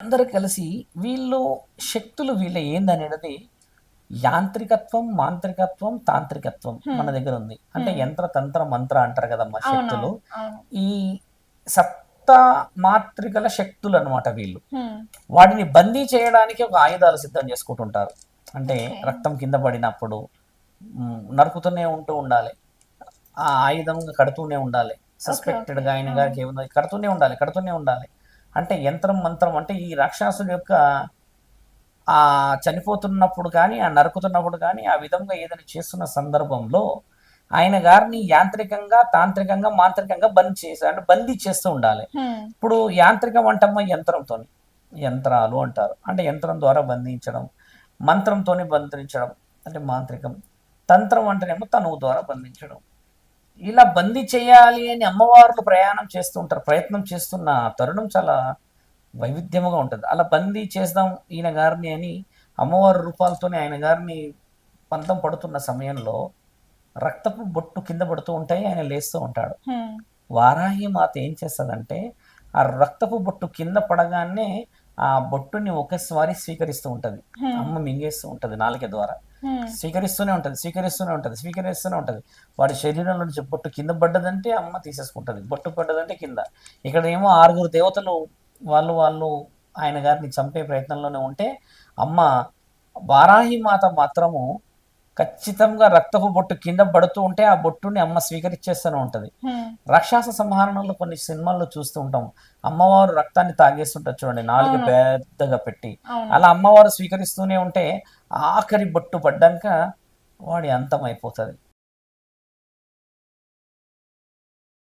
అందరూ కలిసి వీళ్ళు శక్తులు వీళ్ళ ఏందనేది యాంత్రికత్వం, మాంత్రికత్వం, తాంత్రికత్వం మన హ్మ్. దగ్గర ఉంది. అంటే హ్మ్. యంత్ర, తంత్ర, మంత్ర అంటారు కదమ్మా శక్తులు. అవునవును. అవును. ఈ సప్తా మాత్రికల శక్తులు అన్నమాట వీళ్ళు. హ్మ్. వాటిని బందీ చేయడానికి ఒక ఆయుధాలు సిద్ధం చేసుకుంటుంటారు. అంటే ఓకే. రక్తం కింద పడినప్పుడు నరుకుతూనే ఉండాలి. ఆ ఆయుధంగా కడుతూనే ఉండాలి. ఓకే. ఓకే. సస్పెక్టెడ్‌గా ఆయన ఆ! గారికి ఏముంది కడుతూనే ఉండాలి, కడుతూనే ఉండాలి. అంటే యంత్రం, మంత్రం అంటే ఈ రాక్షసుడి యొక్క చనిపోతున్నప్పుడు కానీ, ఆ నరుకుతున్నప్పుడు కానీ, ఆ విధంగా ఏదైనా చేస్తున్న సందర్భంలో ఆయన గారిని యాంత్రికంగా, తాంత్రికంగా, మాంత్రికంగా బంద్ చేసి అంటే బందీ చేస్తూ ఉండాలి. హ్మ్. ఇప్పుడు యాంత్రికం అంటమ్మా యంత్రంతోని. యంత్రాలు అంటారు. అంటే యంత్రం ద్వారా బంధించడం. మంత్రంతోని బంధించడం అంటే మాంత్రికం. తంత్రం అంటేనేమో తనువు ద్వారా బంధించడం. ఇలా బందీ చేయాలి అని అమ్మవార్లు ప్రయాణం చేస్తూ ఉంటారు. ప్రయత్నం చేస్తున్న తరుణం చాలా వైవిధ్యముగా ఉంటుంది. అలా బందీ చేద్దాం ఈయన గారిని అని అమ్మవారి రూపాలతోనే ఆయన గారిని పంతం పడుతున్న సమయంలో రక్తపు బొట్టు కింద పడుతూ ఉంటాయి. ఆయన లేస్తూ ఉంటాడు. హ్మ్. వారాహి మాత ఏం చేస్తదంటే, ఆ రక్తపు బొట్టు కింద పడగానే ఆ బొట్టుని ఒకేసారి స్వీకరిస్తూ ఉంటది. హ్మ్. అమ్మ మింగేస్తూ ఉంటది నాలుక ద్వారా. హ్మ్. స్వీకరిస్తూనే ఉంటది. స్వీకరిస్తూనే ఉంటది. స్వీకరిస్తూనే ఉంటది. వాడి శరీరంలో నుంచి బొట్టు కింద పడ్డదంటే అమ్మ తీసేసుకుంటది. బొట్టు పడ్డదంటే కింద. ఇక్కడేమో 6 దేవతలు వాళ్ళు ఆయన గారిని చంపే ప్రయత్నంలోనే ఉంటే, అమ్మ వారాహి మాత మాత్రము ఖచ్చితంగా రక్తపు బొట్టు కింద పడుతూ ఉంటే, ఆ బొట్టుని అమ్మ స్వీకరించేస్తూనే ఉంటది. హ్మ్. రాక్షస సంహారణలో కొన్ని సినిమాల్లో చూస్తూ ఉంటాం. అమ్మవారు రక్తాన్ని తాగేస్తుంటారు చూడండి. నాలుక అవును. పెద్దగా పెట్టి. అవును. అలా అమ్మవారు స్వీకరిస్తూనే ఉంటే, ఆఖరి బొట్టు పడ్డాక వాడి అంతం అయిపోతది.